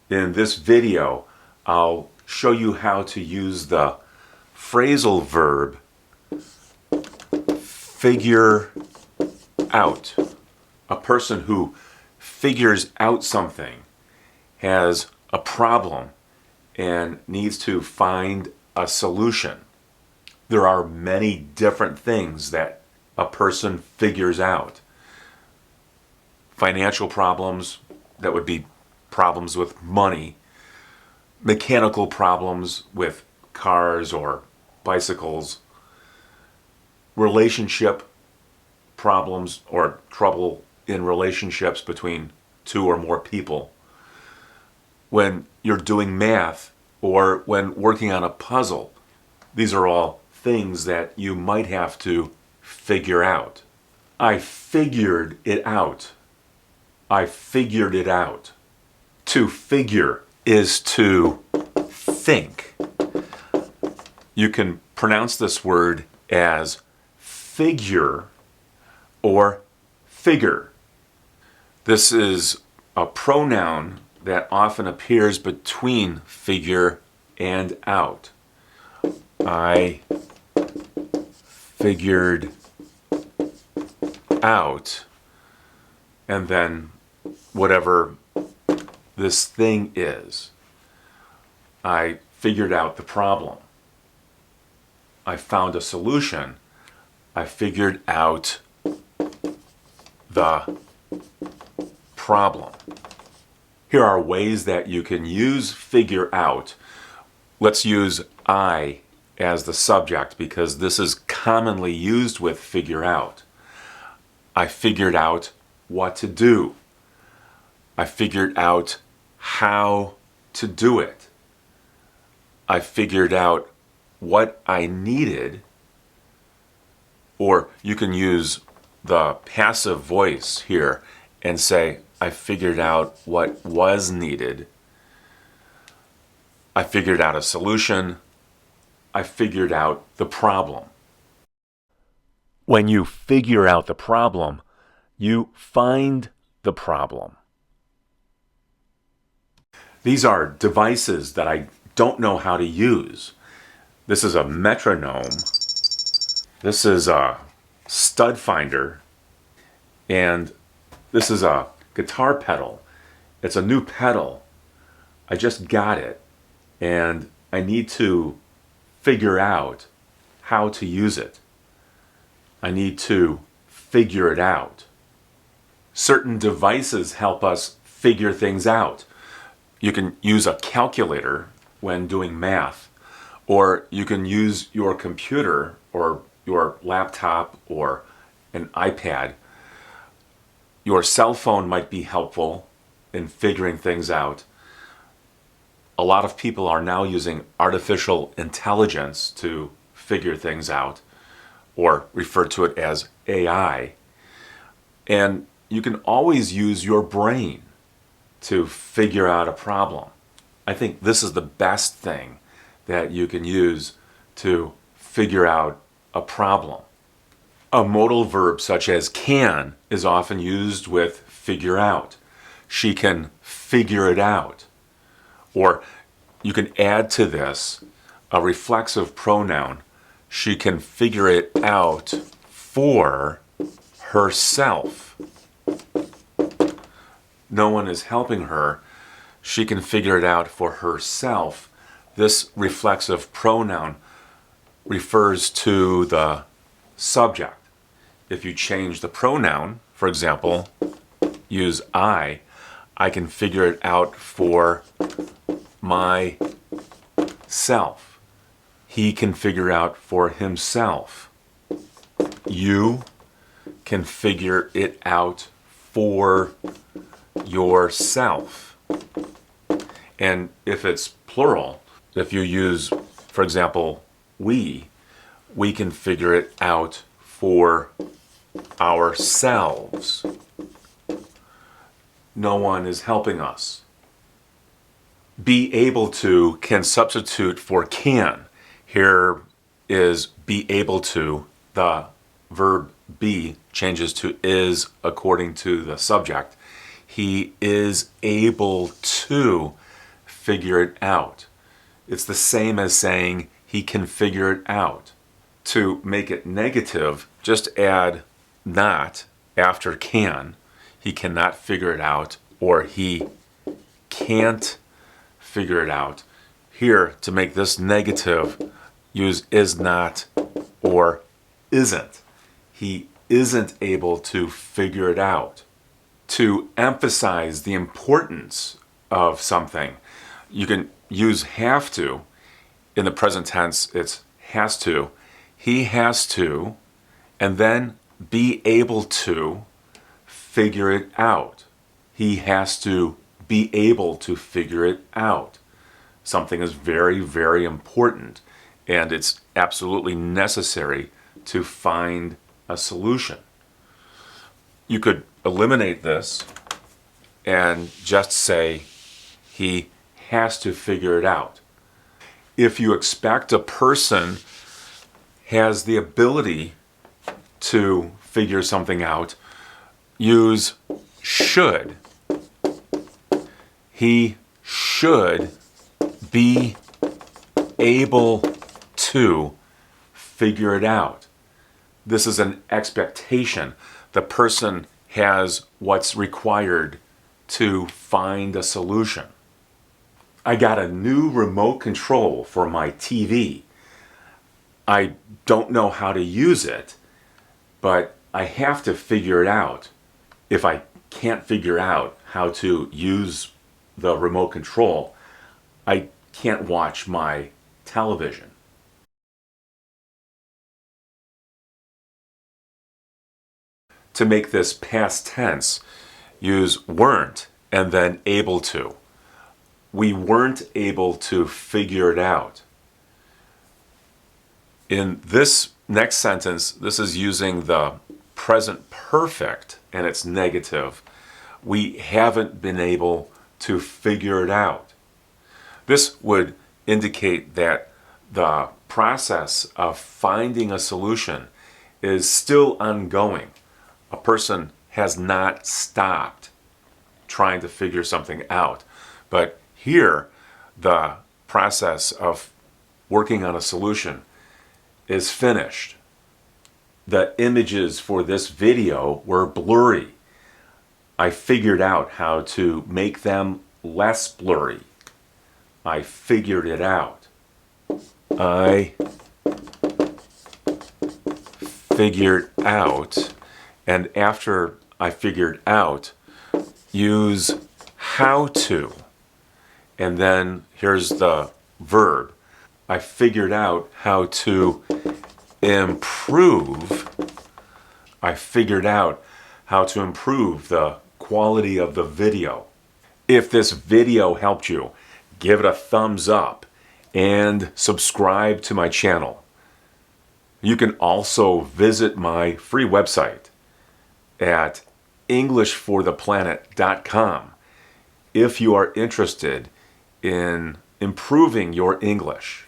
In this video, I'll show you how to use the phrasal verb figure out. A person who figures out something has a problem and needs to find a solution. There are many different things that a person figures out. Financial problems, that would be problems with money. Mechanical problems with cars or bicycles. Relationship problems or trouble in relationships between two or more people. When you're doing math or when working on a puzzle, these are all things that you might have to figure out. I figured it out. I figured it out. To figure is to think. You can pronounce this word as figure or figure. This is a pronoun that often appears between figure and out. I figured out, and then whatever this thing is. I figured out the problem. I found a solution. I figured out the problem. Here are ways that you can use figure out. Let's use I as the subject because this is commonly used with figure out. I figured out what to do. I figured out how to do it. I figured out what I needed. Or you can use the passive voice here and say, I figured out what was needed. I figured out a solution. I figured out the problem. When you figure out the problem, you find the problem. These are devices that I don't know how to use. This is a metronome. This is a stud finder. And this is a guitar pedal. It's a new pedal. I just got it. And I need to figure out how to use it. I need to figure it out. Certain devices help us figure things out. You can use a calculator when doing math, or you can use your computer or your laptop or an iPad. Your cell phone might be helpful in figuring things out. A lot of people are now using artificial intelligence to figure things out, or refer to it as AI. And you can always use your brain to figure out a problem. I think this is the best thing that you can use to figure out a problem. A modal verb such as can is often used with figure out. She can figure it out. Or you can add to this a reflexive pronoun. She can figure it out for herself. No one is helping her. She can figure it out for herself. This reflexive pronoun refers to the subject. If you change the pronoun, for example, use I can figure it out for myself. He can figure out for himself. You can figure it out for yourself. And if it's plural, if you use, for example, we can figure it out for ourselves. No one is helping us. Be able to can substitute for can. Here is be able to. The verb be changes to is according to the subject. He is able to figure it out. It's the same as saying he can figure it out. To make it negative, just add not after can. He cannot figure it out, or he can't figure it out. Here, to make this negative, use is not or isn't. He isn't able to figure it out. To emphasize the importance of something, you can use have to. In the present tense, it's has to. He has to, and then be able to figure it out. He has to be able to figure it out. Something is very, very important, and it's absolutely necessary to find a solution. You could eliminate this and just say he has to figure it out. If you expect a person has the ability to figure something out, use should. He should be able to figure it out. This is an expectation. The person has what's required to find a solution. I got a new remote control for my TV. I don't know how to use it, but I have to figure it out. If I can't figure out how to use the remote control, I can't watch my television. To make this past tense, use weren't and then able to. We weren't able to figure it out. In this next sentence, this is using the present perfect and it's negative. We haven't been able to figure it out. This would indicate that the process of finding a solution is still ongoing. A person has not stopped trying to figure something out. But here, the process of working on a solution is finished. The images for this video were blurry. I figured out how to make them less blurry. I figured it out. I figured out. And after I figured out, use how to. And then here's the verb. I figured out how to improve. I figured out how to improve the quality of the video. If this video helped you, give it a thumbs up and subscribe to my channel. You can also visit my free website at EnglishForThePlanet.com if you are interested in improving your English.